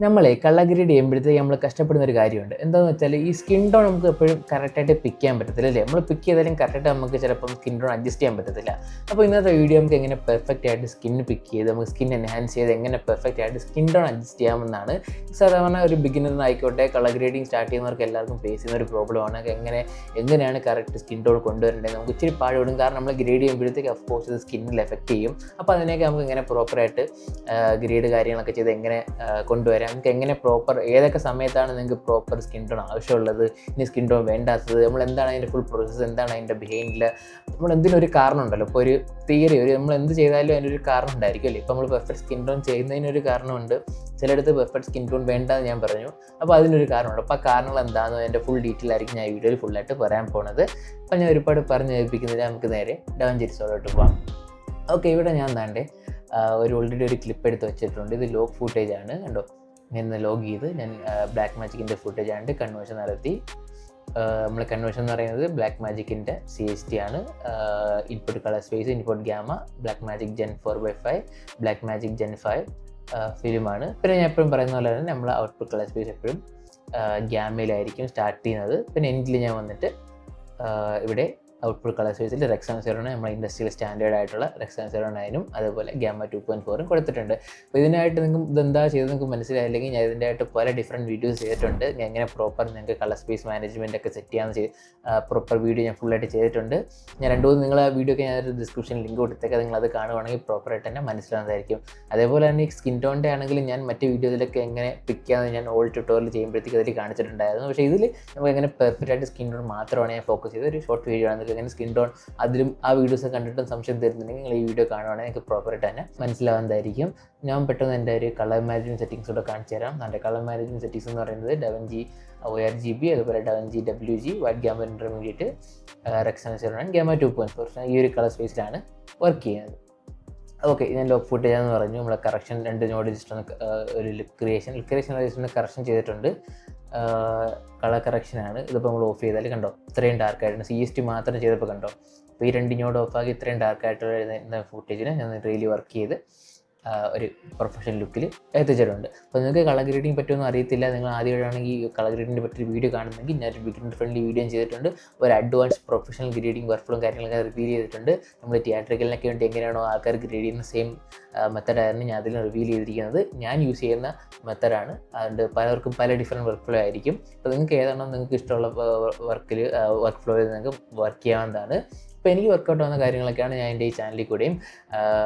നമ്മളെ colour grade ചെയ്യുമ്പോഴത്തേക്ക് നമ്മൾ കഷ്ടപ്പെടുന്ന ഒരു കാര്യമുണ്ട്. എന്താണെന്ന് വെച്ചാൽ ഈ സ്കിൻ ടോൺ നമുക്ക് എപ്പോഴും കറക്റ്റായിട്ട് പിക്ക് ചെയ്യാൻ പറ്റത്തില്ല അല്ലേ? നമ്മൾ പിക്ക് ചെയ്താലും കറക്റ്റായിട്ട് നമുക്ക് ചിലപ്പം സ്കിൻ ടോൺ അഡ്ജസ്റ്റ് ചെയ്യാൻ പറ്റത്തില്ല. അപ്പോൾ ഇന്നത്തെ വീഡിയോ നമുക്ക് എങ്ങനെ പെർഫെക്റ്റ് ആയിട്ട് സ്കിൻ പിക്ക് ചെയ്ത് നമുക്ക് സ്കിൻ എൻഹാൻസ് ചെയ്ത് എങ്ങനെ പെർഫെക്റ്റ് ആയിട്ട് സ്കിൻ ടോൺ അഡ്ജസ്റ്റ് ചെയ്യാമെന്നാണ്. സാധാരണ ഒരു ബിഗിനറിനായിക്കോട്ടെ കളർ ഗ്രേഡിങ് സ്റ്റാർട്ട് ചെയ്യുന്നവർക്ക് എല്ലാവർക്കും ഫേസ് ചെയ്യുന്ന ഒരു പ്രോബ്ലമാണ്. എങ്ങനെയാണ് കറക്റ്റ് സ്കിൻ ടോൺ കൊണ്ടുവരേണ്ടത്. നമുക്ക് ഇച്ചിരി പാടുപെടും, കാരണം നമ്മൾ ഗ്രേഡ് ചെയ്യുമ്പോഴത്തേക്ക് അഫ്കോഴ്സ് ഇത് സ്കിന്നിൽ എഫക്റ്റ് ചെയ്യും. അപ്പോൾ അതിനൊക്കെ നമുക്ക് എങ്ങനെ പ്രോപ്പറായിട്ട് ഗ്രേഡ് കാര്യങ്ങളൊക്കെ ചെയ്ത് എങ്ങനെ കൊണ്ടുവരാം, നമുക്ക് എങ്ങനെ ഏതൊക്കെ സമയത്താണ് നിങ്ങൾക്ക് പ്രോപ്പർ സ്കിൻ ടോൺ ആവശ്യമുള്ളത്, ഇനി സ്കിൻ ടോൺ വേണ്ടാത്തത്, നമ്മൾ എന്താണ് അതിൻ്റെ ഫുൾ പ്രോസസ്സ്, എന്താണ് അതിൻ്റെ ബിഹൈൻഡിൽ, നമ്മൾ എന്തിനൊരു കാരണം ഉണ്ടല്ലോ. ഇപ്പോൾ ഒരു തിയറി നമ്മൾ എന്ത് ചെയ്താലും അതിനൊരു കാരണം ഉണ്ടായിരിക്കും അല്ലേ. ഇപ്പോൾ നമ്മൾ പെർഫെക്റ്റ് സ്കിൻ ടോൺ ചെയ്യുന്നതിനൊരു കാരണമുണ്ട്, ചിലയിടത്ത് പെർഫെക്റ്റ് സ്കിൻ ടോൺ വേണ്ടെന്ന് ഞാൻ പറഞ്ഞു. അപ്പോൾ അതിനൊരു കാരണമുണ്ട്. അപ്പോൾ ആ കാരണങ്ങൾ എന്താണെന്ന് എൻ്റെ ഫുൾ ഡീറ്റെയിൽ ആയിരിക്കും ഞാൻ ഈ വീഡിയോയിൽ ഫുള്ളായിട്ട് പറയാൻ പോകുന്നത്. അപ്പോൾ ഞാൻ ഒരുപാട് പറഞ്ഞ് ഏൽപ്പിക്കുന്നില്ല, നമുക്ക് നേരെ ഡാവഞ്ചിരിസോളോട്ട് പോകാം. ഓക്കെ, ഇവിടെ ഞാൻ ഓൾറെഡി ഒരു ക്ലിപ്പ് എടുത്ത് വെച്ചിട്ടുണ്ട്. ഇത് ലോഗ് ഫൂട്ടേജ് ആണ്, കണ്ടോ. ഞാൻ ലോഗ് ചെയ്ത് ഞാൻ ബ്ലാക്ക് മാജിക്കിൻ്റെ ഫുട്ടേജ് ആണ് കൺവേർഷൻ നടത്തി. നമ്മൾ കൺവേർഷൻ എന്ന് പറയുന്നത് ബ്ലാക്ക് മാജിക്കിൻ്റെ CST ആണ്. Input colour space, input ഗ്യാമ, black magic Gen 4/5, black magic Gen 5 ഫിലിമാണ്. പിന്നെ ഞാൻ എപ്പോഴും പറയുന്ന പോലെ തന്നെ നമ്മൾ ഔട്ട്പുട്ട് കളർ സ്പേസ് എപ്പോഴും ഗ്യാമയിലായിരിക്കും സ്റ്റാർട്ട് ചെയ്യുന്നത്. പിന്നെ എൻഡിൽ ഞാൻ വന്നിട്ട് ഇവിടെ ഔട്ട്പുട്ട് കളർ സ്പേസിൽ Rexon 0 നമ്മുടെ ഇൻഡസ്ട്രിയൽ സ്റ്റാൻഡേർഡ് ആയിട്ടുള്ള Rexon 0 അതുപോലെ Gamma 2.4 കൊടുത്തിട്ടുണ്ട്. അപ്പോൾ ഇതിനായിട്ട് നിങ്ങൾക്ക് ഇതെന്താ ചെയ്ത് നിങ്ങൾക്ക് മനസ്സിലായില്ലെങ്കിൽ ഞാൻ ഇതിൻ്റെയായിട്ട് പല ഡിഫറെൻറ്റ് വീഡിയോസ് ചെയ്തിട്ടുണ്ട്. ഞാൻ എങ്ങനെ പ്രോപ്പർ നിങ്ങൾക്ക് കളർ സ്പേസ് മാനേജ്മെൻറ്റ് ഒക്കെ സെറ്റ് ചെയ്യാമെന്ന് പ്രോപ്പർ വീഡിയോ ഞാൻ ഫുള്ളായിട്ട് ചെയ്തിട്ടുണ്ട്. ഞാൻ നിങ്ങൾ ആ വീഡിയോ ഒക്കെ ഞാനൊരു ഡിസ്ക്രിപ്ഷനിൽ ലിങ്ക് കൊടുത്തേക്ക് നിങ്ങളത് കാണുവാണെങ്കിൽ പ്രോപ്പറായിട്ട് തന്നെ മനസ്സിലാവുന്നതായിരിക്കും. അതേപോലെ തന്നെ ഈ സ്കിൻ ടോണിൻ്റെ ആണെങ്കിലും ഞാൻ മറ്റ് വീഡിയോസിലൊക്കെ എങ്ങനെ പിക്ക് ചെയ്യാമെന്ന് ഞാൻ ഓൾ ട്യൂട്ടോറിയൽ ചെയ്യുമ്പോഴത്തേക്ക് അതിൽ കാണിച്ചിട്ടുണ്ടായിരുന്നു. പക്ഷേ ഇതിൽ നമുക്ക് എങ്ങനെ പെർഫെക്റ്റ് ആയിട്ട് സ്കിൻ ടോൺ മാത്രമാണ് ഞാൻ ഫോക്കസ് ചെയ്ത് ഒരു ഷോർട്ട് വീഡിയോ ആണ്. എങ്ങനെ സ്കിൻ ടോൺ അതിലും ആ വീഡിയോസ് കണ്ടിട്ടും സംശയം തരുന്നുണ്ടെങ്കിൽ നിങ്ങൾ ഈ വീഡിയോ കാണുവാണെങ്കിൽ നിങ്ങൾക്ക് പ്രോപ്പറായിട്ട് തന്നെ മനസ്സിലാവുന്നതായിരിക്കും. ഞാൻ പെട്ടെന്ന് എൻ്റെ ഒരു കളർ മാനേജ്മെൻറ്റ് സെറ്റിംഗ്സ് കൂടെ കാണിച്ചു തരാം. എൻ്റെ കളർ മാനേജ്മെൻറ്റ് സെറ്റിംഗ്സ് എന്ന് പറയുന്നത് DaVinci ORGB, അതുപോലെ DaVinci WG, white ഗ്യാമ intermediate, Rexon 0 Gamma 2.4 ഈ ഒരു കളർ സ്പേസിലാണ് വർക്ക് ചെയ്യുന്നത്. ഓക്കെ, ഞാൻ ലോക്ക് ഫുട്ടേജ് എന്ന് പറഞ്ഞു. നമ്മളെ കറക്ഷൻ 2 നോഡ് ജസ്റ്റ് ഒന്ന് ഒരു ലുക്ക് ക്രിയേഷൻ ജസ്റ്റ് ഒന്ന് കറക്ഷൻ ചെയ്തിട്ടുണ്ട്. കളർ കറക്ഷനാണ്. ഇതിപ്പോൾ നമ്മൾ ഓഫ് ചെയ്താൽ കണ്ടോ ഇത്രയും ഡാർക്കായിട്ടുണ്ട്. CST മാത്രം ചെയ്തപ്പോൾ കണ്ടോ. അപ്പോൾ ഈ 2 നോഡ് ഓഫാക്കി ഇത്രയും ഡാർക്കായിട്ടുള്ള ഫുട്ടേജിനെ ഞാൻ റിയലി വർക്ക് ചെയ്ത് ഒരു പ്രൊഫഷണൽ ലുക്കിൽ എത്തിച്ചിട്ടുണ്ട്. അപ്പോൾ നിങ്ങൾക്ക് കളർ ഗ്രേഡിങ് പറ്റുമെന്ന് അറിയത്തില്ല, നിങ്ങൾ ആദ്യമായിട്ടാണെങ്കിൽ കളർ ഗ്രേഡിങ്ങിനെ പറ്റിയൊരു വീഡിയോ കാണുന്നെങ്കിൽ ഞാനൊരു ബിഗിനർ ഫ്രണ്ട്ലി വീഡിയോ ചെയ്തിട്ടുണ്ട്. ഒരു അഡ്വാൻസ് പ്രൊഫഷണൽ ഗ്രേഡിങ് വർക്ക്ഫ്ലോയും കാര്യങ്ങളൊക്കെ റിവീൽ ചെയ്തിട്ടുണ്ട്. നമ്മൾ തിയേറ്ററിക്കലിനൊക്കെ വേണ്ടി എങ്ങനെയാണോ ആൾക്കാർ ഗ്രേഡ് ചെയ്യുന്ന സെയിം മെത്തഡായിരുന്നു ഞാൻ അതിൽ റിവീൽ ചെയ്തിരിക്കുന്നത്. ഞാൻ യൂസ് ചെയ്യുന്ന മെത്തഡാണ്. അതുകൊണ്ട് പലർക്കും പല ഡിഫറെൻറ്റ് വർക്ക് ഫ്ലോ ആയിരിക്കും. അപ്പോൾ നിങ്ങൾക്ക് ഏതാണോ നിങ്ങൾക്ക് ഇഷ്ടമുള്ള വർക്ക് ഫ്ലോയിൽ നിങ്ങൾക്ക് വർക്ക് ചെയ്യാവുന്നതാണ്. ഇപ്പോൾ എനിക്ക് വർക്കൗട്ട് ആവുന്ന കാര്യങ്ങളൊക്കെയാണ് ഞാൻ എൻ്റെ ഈ ചാനലിൽ കൂടെയും.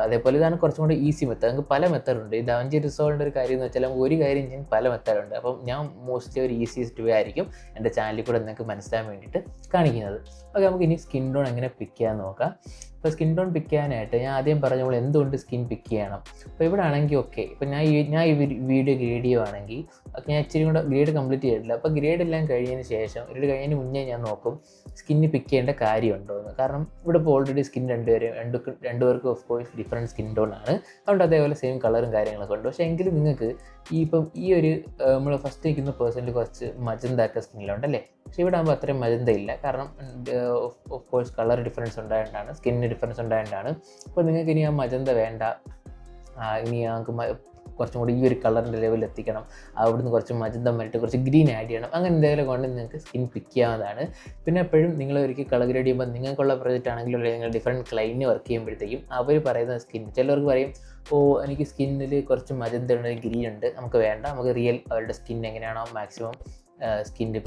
അതേപോലെ ഇതാണ് കുറച്ചും കൂടി ഈസി മെത്തേഡ്. നമുക്ക് പല മെത്തേഡുണ്ട്. ഈ DaVinci Resolveൻ്റെ ഒരു കാര്യം എന്ന് വെച്ചാൽ നമുക്ക് ഒരു കാര്യം ചെയ്യാൻ പല മെത്തേഡുണ്ട്. അപ്പം ഞാൻ മോസ്റ്റ്ലി ഒരു ഈസിയസ്റ്റ് വേ ആയിരിക്കും എൻ്റെ ചാനലിൽ കൂടെ നിങ്ങൾക്ക് മനസ്സിലാൻ വേണ്ടിയിട്ട് കാണിക്കുന്നത്. ഓക്കെ, നമുക്ക് ഇനി സ്കിൻ ടോൺ എങ്ങനെ പിക്ക് ചെയ്യാമെന്ന് നോക്കാം. ഇപ്പോൾ സ്കിൻ ടോൺ പിക്ക് ചെയ്യാനായിട്ട് ഞാൻ ആദ്യം പറഞ്ഞ നമ്മൾ എന്തുകൊണ്ട് സ്കിൻ പിക്ക് ചെയ്യണം. അപ്പോൾ ഇവിടെ ആണെങ്കിൽ ഓക്കെ, ഇപ്പോൾ ഞാൻ ഈ വീഡിയോ ഗ്രേഡ് ചെയ്യുവാണെങ്കിൽ ഞാൻ ഇച്ചിരി കൂടെ ഗ്രേഡ് കംപ്ലീറ്റ് ചെയ്തിട്ടില്ല. അപ്പോൾ ഗ്രേഡ് എല്ലാം കഴിഞ്ഞതിന് ശേഷം കഴിഞ്ഞതിന് മുന്നേ ഞാൻ നോക്കും സ്കിന്ന് പിക്ക് ചെയ്യേണ്ട കാര്യമുണ്ടോ എന്ന്. കാരണം ഇവിടെ ഇപ്പോൾ ഓൾറെഡി സ്കിൻ രണ്ടുപേർക്കും of course different skin tone ആണ്. അതുകൊണ്ട് അതേപോലെ സെയിം കളറും കാര്യങ്ങളൊക്കെ ഉണ്ട്. പക്ഷേ എങ്കിലും നിങ്ങൾക്ക് ഈ ഒരു നമ്മൾ ഫസ്റ്റ് നിൽക്കുന്ന പേഴ്സണിൽ കുറച്ച് മജന്താക്ക സ്കിന്നിലുണ്ടല്ലേ. പക്ഷേ ഇവിടെ ആകുമ്പോൾ അത്രയും മജന്ത ഇല്ല, കാരണം ഓഫ് കോഴ്സ് കളർ ഡിഫറൻസ് ഉണ്ടായതുകൊണ്ടാണ്, സ്കിന്നിന് ഡിഫറൻസ് ഉണ്ടായതുകൊണ്ടാണ്. അപ്പോൾ നിങ്ങൾക്ക് ഇനി ആ മജന്ത വേണ്ട, ഇനി ഞങ്ങൾക്ക് കുറച്ചും കൂടി ഈ ഒരു കളറിൻ്റെ ലെവലിൽ എത്തിക്കണം, അവിടുന്ന് കുറച്ച് മജന്ത മാറ്റി കുറച്ച് ഗ്രീൻ ആഡ് ചെയ്യണം, അങ്ങനെ എന്തെങ്കിലും കൊണ്ട് നിങ്ങൾക്ക് സ്കിൻ പിക്ക് ചെയ്യാവുന്നതാണ്. പിന്നെ എപ്പോഴും നിങ്ങൾ ഒരിക്കൽ കളർ ഗ്രേഡ് ചെയ്യുമ്പോൾ നിങ്ങൾക്കുള്ള പ്രോജക്റ്റ് ആണെങ്കിലും അല്ലെങ്കിൽ നിങ്ങൾ ഡിഫറെൻറ്റ് ക്ലൈൻറ്റിന് വർക്ക് ചെയ്യുമ്പോഴത്തേക്കും അവർ പറയുന്ന സ്കിൻ ചിലർക്ക് പറയും എനിക്ക് സ്കിന്നിൽ കുറച്ച് മജന്ത ഉണ്ട്, ഗ്രീൻ ഉണ്ട്, നമുക്ക് വേണ്ട, നമുക്ക് റിയൽ അവരുടെ സ്കിൻ എങ്ങനെയാണോ മാക്സിമം സ്കിന്നിൽ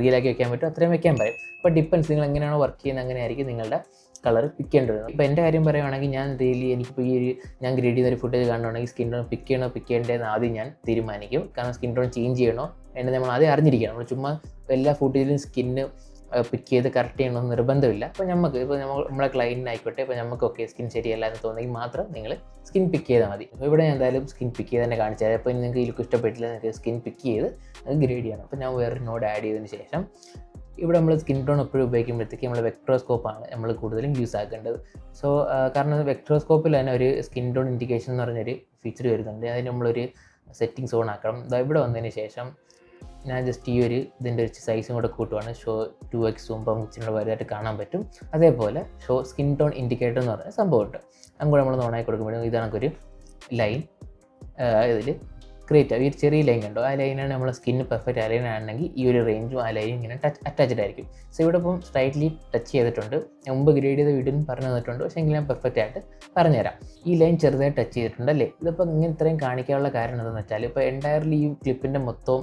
റിയലാക്കി വെക്കാൻ പറ്റും അത്രയും വെക്കാൻ പറയും. അപ്പോൾ ഡിപ്പെൻസ് നിങ്ങൾ എങ്ങനെയാണോ വർക്ക് ചെയ്യുന്നത് അങ്ങനെയായിരിക്കും നിങ്ങളുടെ കളർ പിക്ക് ചെയ്യേണ്ടത്. ഇപ്പോൾ എൻ്റെ കാര്യം പറയുവാണെങ്കിൽ ഞാൻ എനിക്കിപ്പോൾ ഞാൻ ഗ്രേഡ് ചെയ്തൊരു ഫുട്ടേജ് കാണുകയാണെങ്കിൽ സ്കിൻ ടോൺ പിക്ക് ചെയ്യേണ്ടതെന്ന് ആദ്യം ഞാൻ തീരുമാനിക്കും. കാരണം സ്കിൻ ടോൺ ചേഞ്ച് ചെയ്യണോ എന്ന് നമ്മൾ ആദ്യം അറിഞ്ഞിരിക്കണം. നമ്മൾ ചുമ്മാ എല്ലാ ഫുട്ടേജിലും സ്കിന്ന് പിക്ക് ചെയ്ത് കറക്റ്റ് ചെയ്യണമെന്ന് നിർബന്ധമില്ല. അപ്പോൾ നമ്മളെ ക്ലൈൻറ്റിനായിക്കോട്ടെ, ഇപ്പോൾ നമുക്ക് ഓക്കെ സ്കിൻ ശരിയല്ല എന്ന് തോന്നുമെങ്കിൽ മാത്രം നിങ്ങൾ സ്കിൻ പിക്ക് ചെയ്താൽ മതി. അപ്പോൾ ഇവിടെ ഞാൻ എന്തായാലും സ്കിൻ പിക്ക് ചെയ്ത് തന്നെ കാണിച്ചു തരാം. അപ്പോൾ നിങ്ങൾക്ക് ഈ ലുക്ക് ഇഷ്ടപ്പെട്ടില്ല, നിങ്ങൾക്ക് സ്കിൻ പിക്ക് ചെയ്ത് അത് ഗ്രേഡ് ചെയ്യണം. അപ്പോൾ ഞാൻ വേറൊരു നോഡ് ആഡ് ചെയ്തതിന് ശേഷം ഇവിടെ നമ്മൾ സ്കിൻ ടോൺ എപ്പോഴും ഉപയോഗിക്കുമ്പോഴത്തേക്ക് നമ്മൾ വെക്ട്രോസ്കോപ്പാണ് നമ്മൾ കൂടുതലും യൂസ് ആക്കേണ്ടത്. കാരണം വെക്ട്രോസ്കോപ്പിൽ തന്നെ ഒരു സ്കിൻ ടോൺ ഇൻഡിക്കേഷൻ എന്ന് പറഞ്ഞൊരു ഫീച്ചർ വരുന്നുണ്ട്. അതിന് നമ്മളൊരു സെറ്റിങ്സ് ഓൺ ആക്കണം. ഇവിടെ വന്നതിന് ശേഷം ഞാൻ ജസ്റ്റ് ഇതിൻ്റെ ഒരു സൈസും കൂടെ കൂട്ടുവാണ്. 2x സൂമ്പം ഇച്ചിരി വലുതായിട്ട് കാണാൻ പറ്റും. അതേപോലെ സ്കിൻ ടോൺ ഇൻഡിക്കേറ്റർ എന്ന് പറയുന്ന സംഭവമുണ്ട്. അതും കൂടെ നമ്മൾ ഓണായി കൊടുക്കുമ്പോഴേക്കും ഇതാണൊരു ലൈൻ ഇതിൽ ക്രിയേറ്റ് ആവും. ഈ ഒരു ചെറിയ ലൈൻ കണ്ടോ, ആ ലൈനാണ് നമ്മളെ സ്കിന്ന് പെർഫെക്റ്റ് അലൈൻ ആണെങ്കിൽ ഈ ഒരു റേഞ്ചും ആ ലൈനും ഇങ്ങനെ അറ്റാച്ച്ഡ് ആയിരിക്കും. സോ ഇവിടെ ഇപ്പം സ്ലൈറ്റ്ലി ടച്ച് ചെയ്തിട്ടുണ്ട്. ഞാൻ മുമ്പ് ഗ്രേഡ് ചെയ്ത വീഡിയോയിൽ പറഞ്ഞു തന്നിട്ടുണ്ട്, പക്ഷേ എങ്കിലും ഞാൻ പെർഫെക്റ്റ് ആയിട്ട് പറഞ്ഞുതരാം. ഈ ലൈൻ ചെറുതായി ടച്ച് ചെയ്തിട്ടുണ്ട് അല്ലേ. ഇതിപ്പോൾ ഇങ്ങനെ ഇത്രയും കാണിക്കാനുള്ള കാരണം എന്താണെന്ന് വെച്ചാൽ ഇപ്പോൾ എൻറ്റയർലി ഈ ക്ലിപ്പിൻ്റെ മൊത്തം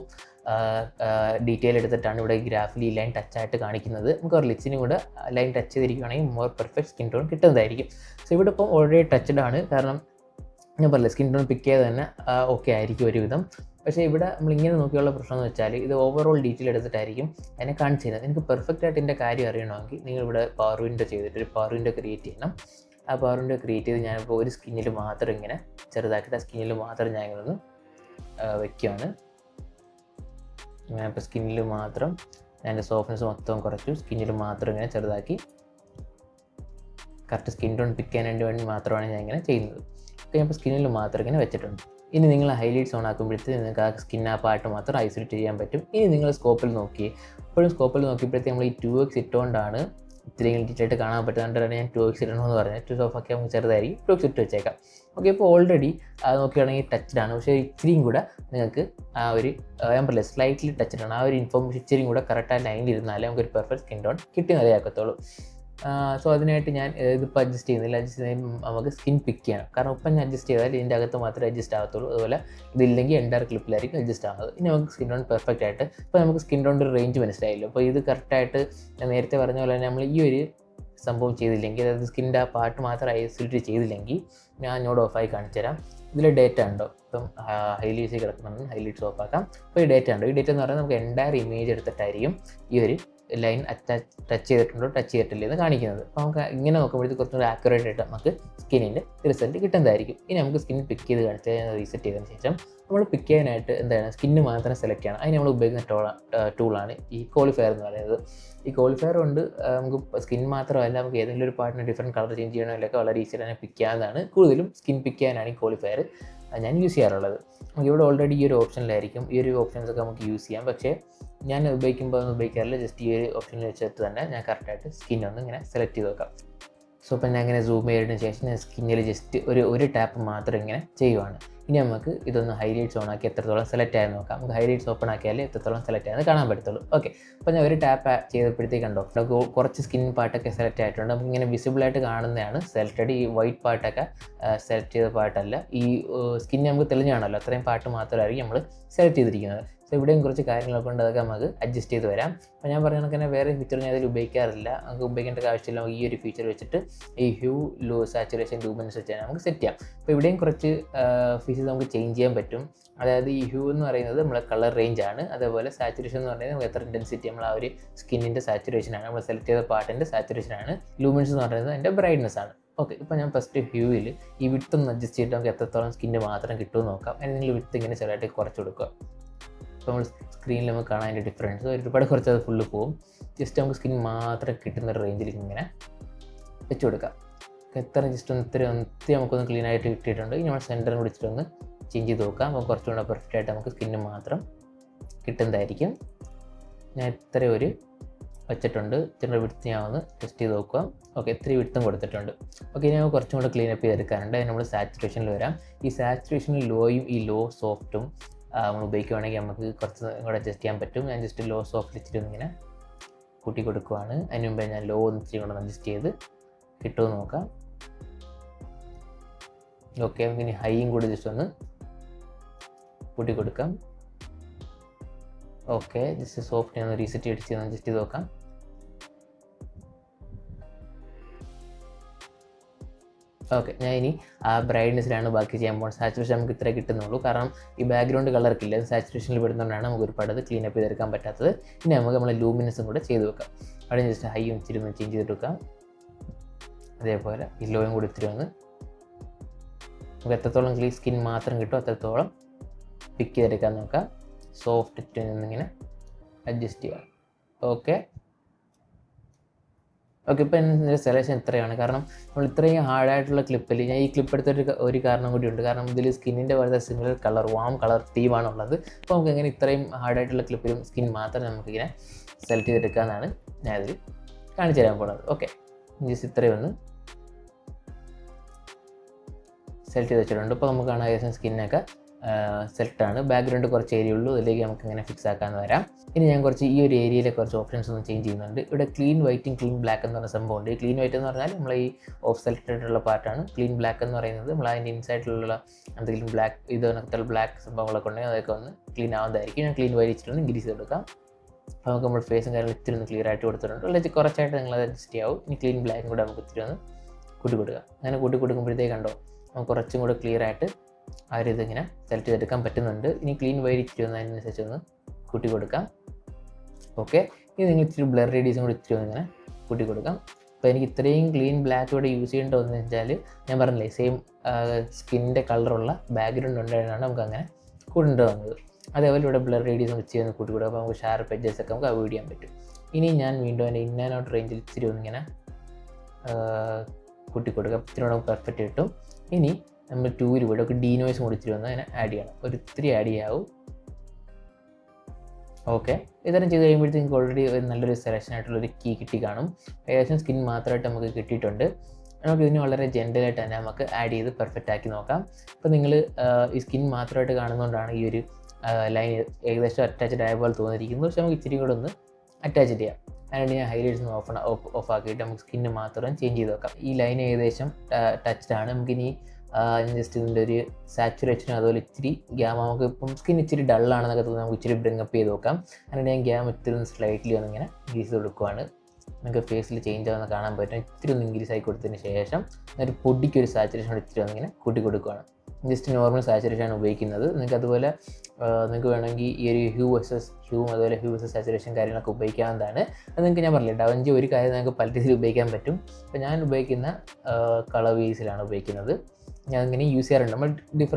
ഡീറ്റെയിൽ എടുത്തിട്ടാണ് ഇവിടെ ഗ്രാഫിൽ ഈ ലൈൻ ടച്ചായിട്ട് കാണിക്കുന്നത്. നമുക്ക് ഒരു ലിച്ചിനും കൂടെ ലൈൻ ടച്ച് ചെയ്തിരിക്കുകയാണെങ്കിൽ മോർ പെർഫെക്റ്റ് സ്കിൻ ടോൺ കിട്ടുന്നതായിരിക്കും. സോ ഇവിടെ ഇപ്പം ഓൾറെഡി ടച്ച്ഡ് ആണ്, കാരണം ഞാൻ പറഞ്ഞില്ല സ്കിൻ ടോൺ പിക്ക് ചെയ്ത് തന്നെ ഓക്കെ ആയിരിക്കും ഒരുവിധം. പക്ഷേ ഇവിടെ നമ്മളിങ്ങനെ നോക്കിയുള്ള പ്രശ്നം എന്ന് വെച്ചാൽ ഇത് ഓവറോൾ ഡീറ്റെയിൽ എടുത്തിട്ടായിരിക്കും അതിനെ കാണിച്ചു തരുന്നത്. നിങ്ങൾക്ക് പെർഫെക്റ്റ് ആയിട്ട് ഇതിൻ്റെ കാര്യം അറിയണമെങ്കിൽ നിങ്ങളിവിടെ പവർ വിൻഡോ ചെയ്തിട്ട് ഒരു പവർ വിൻഡോ ക്രിയേറ്റ് ചെയ്യണം. ആ പവർ വിൻഡോ ക്രിയേറ്റ് ചെയ്ത് ഞാനിപ്പോൾ ഒരു സ്കിന്നിൽ മാത്രം ഇങ്ങനെ ചെറുതാക്കിയിട്ട് ആ സ്കിന്നിൽ മാത്രം ഞാൻ ഇങ്ങനെ ഒന്ന് വയ്ക്കുകയാണ്. ഞാനിപ്പോൾ സ്കിന്നിൽ മാത്രം ഞാൻ എൻ്റെ സോഫ്റ്റ്നെസ് മൊത്തം കുറച്ചു, സ്കിന്നിൽ മാത്രം ഇങ്ങനെ ചെറുതാക്കി കറക്റ്റ് സ്കിൻ ടോൺ പിക്ക് ചെയ്യാൻ വേണ്ടി മാത്രമാണ് ഞാൻ ഇങ്ങനെ ചെയ്യുന്നത്. അപ്പോൾ ഞാൻ ഇപ്പോൾ സ്കിന്നിൽ മാത്രം ഇങ്ങനെ വെച്ചിട്ടുണ്ട്. ഇനി നിങ്ങൾ ഹൈലൈറ്റ്സ് ഓൺ ആക്കുമ്പോഴത്തേക്ക് നിങ്ങൾക്ക് ആ സ്കിൻ ആ പാർട്ട് മാത്രം ഐസൊലേറ്റ് ചെയ്യാൻ പറ്റും. ഇനി നിങ്ങൾ സ്കോപ്പിൽ നോക്കി, എപ്പോഴും സ്കോപ്പിൽ നോക്കിയപ്പോഴത്തേക്ക് നമ്മൾ ഈ 2x ഇട്ടുകൊണ്ടാണ് ഇത്തിരി ഡീറ്റെയിൽ ആയിട്ട് കാണാൻ പറ്റുന്നതുകൊണ്ടാണ് ഞാൻ 2x ഇടണമെന്ന് പറഞ്ഞത്. 2 ഓഫ് ആക്കി നമുക്ക് ചെറുതായിരിക്കും 2x ഇട്ട് വെച്ചേക്കാം. ഓക്കെ, ഇപ്പോൾ ഓൾറെഡി നോക്കുകയാണെങ്കിൽ ടച്ച്ഡ് ആണ്, പക്ഷേ ഇച്ചിരിയും കൂടെ നിങ്ങൾക്ക് ആ ഒരു ഞാൻ പറയില്ല സ്ലൈറ്റ്ലി ടച്ച്ഡ് ആണ്, ആ ഒരു ഇൻഫോർമേഷൻ ഇച്ചിരിയും കൂടെ കറക്റ്റ് ആ ലൈനിൽ ഇരുന്നാലേ നമുക്കൊരു പെർഫെക്റ്റ് സ്കിൻ ടോൺ കിട്ടി നിലയാക്കത്തുള്ളൂ. സോ അതിനായിട്ട് ഞാൻ ഇതിപ്പോൾ അഡ്ജസ്റ്റ് ചെയ്യുന്നില്ല. അഡ്ജസ്റ്റ് ചെയ്യുമ്പോൾ നമുക്ക് സ്കിൻ പിക്ക് ചെയ്യണം, കാരണം ഇപ്പം ഞാൻ അഡ്ജസ്റ്റ് ചെയ്താൽ ഇതിൻ്റെ അകത്ത് മാത്രമേ അഡ്ജസ്റ്റ് ആകത്തുള്ളൂ. അതുപോലെ ഇതില്ലെങ്കിൽ എൻ്റയർ ക്ലിപ്പിലായിരിക്കും അഡ്ജസ്റ്റ് ആകുന്നത്. ഇനി നമുക്ക് സ്കിൻ ടോൺ പെർഫെക്റ്റ് ആയിട്ട് ഇപ്പോൾ നമുക്ക് സ്കിൻ ടോണിൻ്റെ ഒരു റേഞ്ച് മനസ്സിലായില്ലോ. അപ്പോൾ ഇത് കറക്റ്റായിട്ട് ഞാൻ നേരത്തെ പറഞ്ഞ പോലെ തന്നെ നമ്മൾ ഈ ഒരു സംഭവം ചെയ്തില്ലെങ്കിൽ, അതായത് സ്കിൻ്റെ ആ പാർട്ട് മാത്രം ഐസൊലേറ്റ് ചെയ്തില്ലെങ്കിൽ ഞാൻ നോട് ഓഫായി കാണിച്ചു തരാം. ഇതിൽ ഡേറ്റ ഉണ്ടോ, ഇപ്പം ഹൈലൈറ്റ്സ് കിടക്കുന്നുണ്ട്, ഹൈലൈറ്റ്സ് ഓഫ് ആക്കാം. അപ്പോൾ ഈ ഡേറ്റ ഉണ്ടോ, ഈ ഡേറ്റ എന്ന് പറയുന്നത് നമുക്ക് എൻ്റയർ ഇമേജ് എടുത്തിട്ടായിരിക്കും ഈ ഒരു ലൈൻ ടച്ച് ചെയ്തിട്ടുണ്ടോ ടച്ച് ചെയ്തിട്ടില്ല എന്ന് കാണിക്കുന്നത്. അപ്പോൾ നമുക്ക് ഇങ്ങനെ നോക്കുമ്പോഴത്തേക്ക് കുറച്ചുകൂടി ആക്യുറേറ്റ് ആയിട്ട് നമുക്ക് സ്കിന്നിൻ്റെ റിസൾട്ട് കിട്ടുന്നതായിരിക്കും. ഇനി നമുക്ക് സ്കിൻ പിക്ക് ചെയ്ത് കാണിച്ച് റീസെറ്റ് ചെയ്തതിന് ശേഷം നമ്മൾ പിക്ക് ചെയ്യാനായിട്ട് എന്താണ് സ്കിന്ന് മാത്രം സെലക്ട് ചെയ്യണം. അതിന് നമ്മൾ ഉപയോഗിക്കുന്ന ടൂളാണ് ഈ ക്വാളിഫയർ എന്ന് പറയുന്നത്. ഈ ക്വാളിഫയർ കൊണ്ട് നമുക്ക് സ്കിൻ മാത്രമല്ല, നമുക്ക് ഏതെങ്കിലും ഒരു പാർട്ടിന് ഡിഫറെൻറ്റ് കളർ ചേഞ്ച് ചെയ്യണമെങ്കിലൊക്കെ വളരെ ഈസിയായിട്ട് തന്നെ പിക്ക് ചെയ്യാവുന്നതാണ്. കൂടുതലും സ്കിൻ പിക്ക് ചെയ്യാനാണ് ഈ ക്വാളിഫയർ ഞാൻ യൂസ് ചെയ്യാറുള്ളത്. നമുക്ക് ഇവിടെ ഓൾറെഡി ഈ ഒരു ഓപ്ഷനിലായിരിക്കും ഈ ഒരു ഓപ്ഷൻസൊക്കെ നമുക്ക് യൂസ് ചെയ്യാം. പക്ഷേ ഞാൻ ഉപയോഗിക്കുമ്പോൾ ഒന്നും ഉപയോഗിക്കാറില്ല. ജസ്റ്റ് ഈ ഒരു ഓപ്ഷനിൽ വെച്ചിട്ട് തന്നെ ഞാൻ കറക്റ്റായിട്ട് സ്കിന്നൊന്ന് ഇങ്ങനെ സെലക്ട് ചെയ്ത് വെക്കാം. സോ ഇപ്പം ഞാൻ ഇങ്ങനെ സൂം ചെയ്തതിന് ശേഷം ഞാൻ സ്കിന്നിൽ ജസ്റ്റ് ഒരു ടാപ്പ് മാത്രം ഇങ്ങനെ ചെയ്യുവാണ്. ഇനി നമുക്ക് ഇതൊന്ന് ഹൈലൈറ്റ്സ് ഓൺ ആക്കി എത്രത്തോളം സെലക്ട് ആയെന്ന് നോക്കാം. നമുക്ക് ഹൈലൈറ്റ്സ് ഓപ്പൺ ആക്കിയാലേ എത്രത്തോളം സെലക്ട് ആയെന്ന് കാണാൻ പറ്റത്തുള്ളൂ. ഓക്കെ, അപ്പോൾ ഞാൻ ഒരു ടാപ്പ് ചെയ്തപ്പോഴത്തേക്ക് കണ്ടോ നമുക്ക് കുറച്ച് സ്കിൻ പാർട്ടൊക്കെ സെലക്ട് ആയിട്ടുണ്ട്. നമുക്ക് ഇങ്ങനെ വിസിബിളായിട്ട് കാണുന്നതാണ് സെലക്റ്റഡ്. ഈ വൈറ്റ് പാർട്ടൊക്കെ സെലക്ട് ചെയ്ത പാർട്ടല്ല. ഈ സ്കിൻ നമുക്ക് തെളിഞ്ഞ് കാണുമല്ലോ, അത്രയും പാർട്ട് മാത്രമായിരിക്കും നമ്മൾ സെലക്ട് ചെയ്തിരിക്കുന്നത്. സോ ഇവിടെയും കുറച്ച് കാര്യങ്ങളൊക്കെ ഉണ്ട്, അതൊക്കെ നമുക്ക് അഡ്ജസ്റ്റ് ചെയ്ത് വരാം. അപ്പോൾ ഞാൻ പറഞ്ഞ കണക്ക് തന്നെ വേറെ ഫീച്ചർ ഞാൻ അതിൽ ഉപയോഗിക്കാറില്ല. നമുക്ക് ഉപയോഗിക്കേണ്ട ആവശ്യമില്ല. ഈ ഒരു ഫീച്ചർ വെച്ചിട്ട് ഈ ഹ്യൂ, ലോ, സാച്ചുറേഷൻ, ലൂമിനൻസ് വെച്ചാൽ നമുക്ക് സെറ്റ് ചെയ്യാം. അപ്പോൾ ഇവിടെയും കുറച്ച് ഫീച്ചേഴ്സ് നമുക്ക് ചേഞ്ച് ചെയ്യാൻ പറ്റും. അതായത് ഈ ഹ്യൂ എന്ന് പറയുന്നത് നമ്മളെ കളർ റേഞ്ച് ആണ്. അതേപോലെ സാച്ചുറേഷൻ എന്ന് പറയുന്നത് നമുക്ക് എത്ര ഇൻറ്റൻസിറ്റി നമ്മൾ ആ ഒരു സ്കിന്നിൻ്റെ സാച്ചുറേഷനാണ്, നമ്മൾ സെലക്ട് ചെയ്ത പാർട്ടിൻ്റെ സാച്ചുറേഷനാണ്. ലൂമിനൻസ് എന്ന് പറയുന്നത് അതിൻ്റെ ബ്രൈറ്റ്നസ് ആണ്. ഓക്കെ, ഇപ്പോൾ ഞാൻ ഫസ്റ്റ് ഹ്യൂവിൽ ഈ വിഡ്ത്ത് ഒന്ന് അഡ്ജസ്റ്റ് ചെയ്തിട്ട് നമുക്ക് എത്രത്തോളം സ്കിന്ന് മാത്രം കിട്ടുമെന്ന് നോക്കാം. അതിന് നിങ്ങൾ വിഡ്ത്ത് ഇങ്ങനെ ചെറുതായിട്ട് കുറച്ച് കൊടുക്കുക. അപ്പോൾ നമ്മൾ സ്ക്രീനിൽ നമുക്ക് കാണാൻ അതിൻ്റെ ഡിഫറൻസ് ഒരുപാട് കുറച്ച് അത് ഫുള്ള് പോകും. ജസ്റ്റ് നമുക്ക് സ്കിൻ മാത്രം കിട്ടുന്ന ഒരു റേഞ്ചിൽ ഇങ്ങനെ വെച്ച് കൊടുക്കാം. എത്ര ജസ്റ്റ് ഒത്തിരി നമുക്കൊന്ന് ക്ലീൻ ആയിട്ട് കിട്ടിയിട്ടുണ്ട്. ഇനി നമ്മൾ സെൻറ്ററിൽ പിടിച്ചിട്ടൊന്ന് ചേഞ്ച് ചെയ്ത് നോക്കാം. അപ്പോൾ കുറച്ചുകൂടെ പെർഫെക്റ്റ് ആയിട്ട് നമുക്ക് സ്കിന്ന് മാത്രം കിട്ടുന്നതായിരിക്കും. ഞാൻ ഇത്ര ഒരു വെച്ചിട്ടുണ്ട്. ഇത്ര വിഡ്ത്ത് ഞാൻ ഒന്ന് ടെസ്റ്റ് ചെയ്ത് നോക്കുക. ഓക്കെ, ഇത്തിരി വിഡ്ത്തും കൊടുത്തിട്ടുണ്ട്. ഓക്കെ, ഇനി നമുക്ക് കുറച്ചും കൂടെ ക്ലീൻ അപ്പ് ചെയ്തെടുക്കാനുണ്ട്. അതിന് നമ്മൾ സാച്ചുറേഷനിൽ വരാം. ഈ സാച്ചുറേഷനിൽ ലോയും ഈ ലോ സോഫ്റ്റും നമ്മൾ ഉപയോഗിക്കുകയാണെങ്കിൽ നമുക്ക് കുറച്ച് കൂടെ അഡ്ജസ്റ്റ് ചെയ്യാൻ പറ്റും. ഞാൻ ജസ്റ്റ് ലോ സോഫ്റ്റ് ഇച്ചിരി ഇങ്ങനെ കൂട്ടി കൊടുക്കുവാണ്. അതിന് മുമ്പേ ഞാൻ ലോ ഒന്ന് ഇച്ചിരി കൂടെ അഡ്ജസ്റ്റ് ചെയ്ത് കിട്ടുമെന്ന് നോക്കാം. ഓക്കെ, നമുക്ക് ഇനി ഹൈയും കൂടി ജസ്റ്റ് ഒന്ന് കൂട്ടി കൊടുക്കാം. ഓക്കെ, ജസ്റ്റ് സോഫ്റ്റ് ഒന്ന് റീസെറ്റ് അടിച്ച് അഡ്ജസ്റ്റ് ചെയ്ത് നോക്കാം. ഓക്കെ, ഞാൻ ഇനി ആ ബ്രൈറ്റ്നെസ്സിലാണ് ബാക്കി ചെയ്യാൻ പോകുന്നത്. സാച്ചുറേഷൻ നമുക്ക് ഇത്രേ കിട്ടുന്നുള്ളൂ, കാരണം ഈ ബാക്ക്ഗ്രൗണ്ട് കളർക്കില്ല, സാച്ചുറേഷനിൽ പെടുന്നതുകൊണ്ടാണ് നമുക്ക് ഒരുപാട് അത് ക്ലീൻ അപ്പ് ചെയ്തെടുക്കാൻ പറ്റാത്തത്. ഇനി നമുക്ക് നമ്മളെ ലൂമിനൻസും കൂടെ ചെയ്ത് വെക്കാം. അവിടെ ജസ്റ്റ് ഹൈയും ഇച്ചിരി ഒന്ന് ചേഞ്ച് ചെയ്തിട്ട് വെക്കാം. അതേപോലെ ഈ ലോയും കൂടി ഇത്തിരി ഒന്ന് നമുക്ക് എത്രത്തോളം ക്ലീൻ സ്കിൻ മാത്രം കിട്ടും അത്രത്തോളം പിക്ക് ചെയ്തെടുക്കാൻ നോക്കാം. സോഫ്റ്റ് നിന്നിങ്ങനെ അഡ്ജസ്റ്റ് ചെയ്യാം. ഓക്കെ, ഇപ്പോൾ എൻ്റെ സെലക്ഷൻ ഇത്രയാണ്. കാരണം നമ്മൾ ഇത്രയും ഹാർഡായിട്ടുള്ള ക്ലിപ്പിൽ ഞാൻ ഈ ക്ലിപ്പ് എടുത്തിട്ട് ഒരു കാരണം കൂടിയുണ്ട്. കാരണം ഇതിൽ സ്കിന്നിൻ്റെ വളരെ സിമിലർ കളർ, വാം കളർ തീമാണുള്ളത്. അപ്പോൾ നമുക്ക് എങ്ങനെ ഇത്രയും ഹാർഡായിട്ടുള്ള ക്ലിപ്പിലും സ്കിൻ മാത്രം നമുക്കിങ്ങനെ സെലക്ട് ചെയ്തെടുക്കാമെന്നാണ് ഞാനതിൽ കാണിച്ചു തരാൻ പോകുന്നത്. ഓക്കെ, ജസ്റ്റ് ഇത്രയും ഒന്ന് സെലക്ട് ചെയ്ത് വെച്ചിട്ടുണ്ട്. ഇപ്പോൾ നമുക്ക് കാണാൻ ഏകദേശം സ്കിന്നൊക്കെ സെലക്റ്റാണ്. ബാക്ക്ഗ്രൗണ്ട് കുറച്ച് ഏരിയ ഉള്ളൂ, അതിലേക്ക് നമുക്ക് ഇങ്ങനെ ഫിക്സ് ആക്കാമെന്ന് വരാം. ഇനി ഞാൻ കുറച്ച് ഈ ഒരു ഏരിയയിലെ കുറച്ച് ഓപ്ഷൻസ് ഒന്ന് ചേഞ്ച് ചെയ്യുന്നുണ്ട്. ഇവിടെ ക്ലീൻ വൈറ്റും ക്ലീൻ ബ്ലാക്ക് എന്ന് പറഞ്ഞ സംഭവമുണ്ട്. ക്ലീൻ വൈറ്റ് എന്ന് പറഞ്ഞാൽ നമ്മൾ ഈ ഓഫ് സെലക്റ്റഡ് ആയിട്ടുള്ള പാർട്ടാണ്. ക്ലീൻ ബ്ലാക്ക് എന്ന് പറയുന്നത് നമ്മൾ അതിൻ്റെ ഇൻസൈഡിലുള്ള എന്തെങ്കിലും ബ്ലാക്ക് കണക്കത്തുള്ള ബ്ലാക്ക് സംഭവങ്ങളൊക്കെ ഉണ്ടെങ്കിൽ അതൊക്കെ ഒന്ന് ക്ലീൻ ആവുന്നതായിരിക്കും. ഞാൻ ക്ലീൻ വൈറ്റ് ഇച്ചിട്ടൊന്ന് ഇൻക്രീസ് ചെയ്തെടുക്കാം. അപ്പോൾ നമുക്ക് നമ്മൾ ഫേസും കാര്യങ്ങളും ഇത്തിരി ഒന്ന് ക്ലിയർ ആയിട്ട് കൊടുത്തിട്ടുണ്ട്. അല്ലെങ്കിൽ കുറച്ചായിട്ട് നിങ്ങൾ അത് അഡ്ജസ്റ്റ് ചെയ്യാവും. ഇനി ക്ലീൻ ബ്ലാക്കും കൂടെ നമുക്ക് ഇത്തിരി ഒന്ന് കൂട്ടി കൊടുക്കുക. അങ്ങനെ കൂട്ടി കൊടുക്കുമ്പോഴത്തേക്ക് കണ്ടോ നമുക്ക് കുറച്ചും കൂടെ ക്ലിയർ ആയിട്ട് ആ ഒരു ഇതിങ്ങനെ സെലക്ട് ചെയ്തെടുക്കാൻ പറ്റുന്നുണ്ട്. ഇനി ക്ലീൻ വൈറ്റ് ഇച്ചിരി ഒന്ന് അതിനനുസരിച്ച് ഒന്ന് കൂട്ടി കൊടുക്കാം. ഓക്കെ, ഇനി നിങ്ങൾ ഇച്ചിരി ബ്ലർ റേഡിയസും കൂടി ഇച്ചിരി ഒന്ന് ഇങ്ങനെ കൂട്ടി കൊടുക്കാം. അപ്പോൾ എനിക്ക് ഇത്രയും ക്ലീൻ ബ്ലാക്ക് ഇവിടെ യൂസ് ചെയ്യേണ്ട വന്നു വെച്ചാൽ ഞാൻ പറഞ്ഞില്ലേ സെയിം സ്കിന്നിൻ്റെ കളറുള്ള ബാക്ക്ഗ്രൗണ്ട് ഉണ്ടായിട്ടാണ് നമുക്ക് അങ്ങനെ കൂടേണ്ടി വന്നത്. അതേപോലെ ഇവിടെ ബ്ലർ റേഡിയസും വെച്ച് ഒന്ന് കൂട്ടി കൊടുക്കുക. അപ്പോൾ നമുക്ക് ഷാർപ്പ് എഡ്ജസ് ഒക്കെ നമുക്ക് അവോയ്ഡ് ചെയ്യാൻ പറ്റും. ഇനി ഞാൻ വീണ്ടും എൻ്റെ ഇൻ ആൻഡ് ഔട്ട് റേഞ്ചിൽ ഇച്ചിരി ഒന്നിങ്ങനെ കൂട്ടി കൊടുക്കുക. ഇത്തിരി നമുക്ക് പെർഫെക്റ്റ് കിട്ടും. ഇനി നമ്മൾ ടൂവിൽ പോയിട്ട് ഒക്കെ ഡീനോയ്സും കൂടി ഇച്ചിരി ഒന്ന് അങ്ങനെ ആഡ് ചെയ്യണം. ഒരു ഇത്തിരി ആഡ് ചെയ്യാവും. ഓക്കെ, ഇതെല്ലാം ചെയ്ത് കഴിയുമ്പോഴത്തേക്ക് നിങ്ങൾക്ക് ഓൾറെഡി നല്ലൊരു സെലക്ഷൻ ആയിട്ടുള്ളൊരു കീ കിട്ടി കാണും. ഏകദേശം സ്കിൻ മാത്രമായിട്ട് നമുക്ക് കിട്ടിയിട്ടുണ്ട്. നമുക്ക് ഇതിന് വളരെ ജെൻറ്റലായിട്ട് തന്നെ നമുക്ക് ആഡ് ചെയ്ത് പെർഫെക്റ്റ് ആക്കി നോക്കാം. ഇപ്പോൾ നിങ്ങൾ ഈ സ്കിൻ മാത്രമായിട്ട് കാണുന്നതുകൊണ്ടാണ് ഈ ഒരു ലൈൻ ഏകദേശം അറ്റാച്ച്ഡ് ആയ പോലെ തോന്നിയിരിക്കുന്നത്. പക്ഷേ നമുക്ക് ഇച്ചിരി കൂടെ ഒന്ന് അറ്റാച്ച് ചെയ്യാം. അതിനായിട്ട് ഞാൻ ഹൈലൈറ്റ്സ് ഓഫ് ആക്കിയിട്ട് നമുക്ക് സ്കിന്ന് മാത്രം ചേഞ്ച് ചെയ്ത് നോക്കാം. ഈ ലൈൻ ഏകദേശം ടച്ച്ഡ് ആണ്. നമുക്കിനി ജസ്റ്റ് ഇതിൻ്റെ ഒരു സാച്ചുറേഷനും അതുപോലെ ഇച്ചിരി ഗ്യാം നമുക്ക് ഇപ്പം സ്കിൻ ഇച്ചിരി ഡള്ളാണെന്നൊക്കെ തോന്നുന്നു നമുക്ക് ഇച്ചിരി ബ്രിങ്ങപ്പ് ചെയ്ത് നോക്കാം. അതിനായിട്ട് ഞാൻ ഗ്യാം ഇത്തിരി ഒന്ന് സ്ലൈറ്റ്ലി ഒന്നിങ്ങനെ ഇൻക്രീസ് കൊടുക്കുവാണ്. നമുക്ക് ഫേസിൽ ചേഞ്ച് ആവുന്ന കാണാൻ പറ്റും. ഇത്തിരി ഒന്ന് ഇൻക്രീസ് ആയി കൊടുത്തതിന് ശേഷം ഒരു പൊടിക്കൊരു സാച്ചുറേഷൻ ഇത്തിരി ഒന്നിങ്ങനെ കൂട്ടി കൊടുക്കുകയാണ്. ജസ്റ്റ് നോർമൽ സാച്ചുറേഷനാണ് ഉപയോഗിക്കുന്നത്. നിങ്ങൾക്ക് അതുപോലെ നിങ്ങൾക്ക് വേണമെങ്കിൽ ഈ ഒരു ഹ്യൂ അതുപോലെ ഹ്യൂ വേഴ്സസ് സാച്ചുറേഷൻ കാര്യങ്ങളൊക്കെ ഉപയോഗിക്കാവുന്നതാണ്. അത് നിങ്ങൾക്ക് ഞാൻ പറഞ്ഞില്ല ഡവഞ്ചി ഒരു കാര്യം നിങ്ങൾക്ക് പല രീതിയിൽ ഉപയോഗിക്കാൻ പറ്റും. അപ്പോൾ ഞാൻ ഉപയോഗിക്കുന്ന കളർ വേസിലാണ് ഉപയോഗിക്കുന്നത്. ഞാൻ ഇങ്ങനെ യൂസ് ചെയ്യാറുണ്ട്.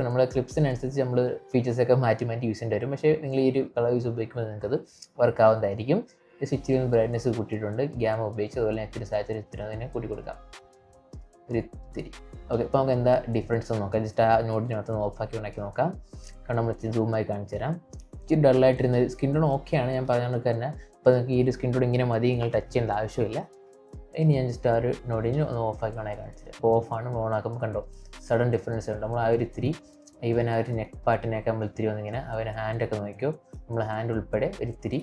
നമ്മുടെ ക്ലിപ്സിനനുസരിച്ച് നമ്മൾ ഫീച്ചേഴ്സൊക്കെ മാറ്റി യൂസ് ചെയ്യേണ്ടി വരും. പക്ഷേ നിങ്ങൾ ഈ ഒരു കളർ വേസ് ഉപയോഗിക്കുമ്പോൾ നിങ്ങൾക്കത് വർക്ക് ആവുന്നതായിരിക്കും. ഇച്ചിരി ബ്രൈറ്റ്നസ് കൂട്ടിയിട്ടുണ്ട് ഗ്യാമ ഉപയോഗിച്ച്. അതുപോലെ ഇത്തിരി സാച്ചുറേഷൻ തന്നെ കൂട്ടി കൊടുക്കാം ഒരു ഇത്തിരി. ഓക്കെ, ഇപ്പോൾ നമുക്ക് എന്താ ഡിഫറൻസ് ഒന്ന് നോക്കാം. ജസ്റ്റ് ആ നോട്ടിനകത്ത് ഓഫാക്കി ഉണ്ടാക്കി നോക്കാം. കാരണം നമ്മൾ ഇച്ചിരി സൂമായി കാണിച്ചു തരാം. ഇച്ചിരി ഡള്ളായിട്ടിരുന്ന സ്കിൻ ടോൺ ഓക്കെയാണ്. ഞാൻ പറഞ്ഞ തന്നെ ഇപ്പോൾ നിങ്ങൾക്ക് ഈ ഒരു സ്കിൻ ടോൺ ഇങ്ങനെ മതി, നിങ്ങൾ ടച്ച് ചെയ്യേണ്ട ആവശ്യമില്ല. ഇനി ഞാൻ ജസ്റ്റ് ആ ഒരു നോട്ടിന് ഒന്ന് ഓഫാക്കി വേണമെങ്കിൽ കാണിച്ചു തരാം. അപ്പോൾ ഓഫാണ് ഓൺ ആക്കുമ്പോൾ കണ്ടോ സഡൻ ഡിഫറൻസ് ഉണ്ട്. നമ്മൾ ആ ഒരു ഇത്തിരി ഈവൻ ആ ഒരു നെക്ക് പാർട്ടിനെയൊക്കെ നമ്മൾ ഇത്തിരി വന്നിങ്ങനെ അവരെ ഹാൻഡൊക്കെ നോക്കിയോ നമ്മൾ ഹാൻഡ് ഉൾപ്പെടെ ഒരിത്തിരി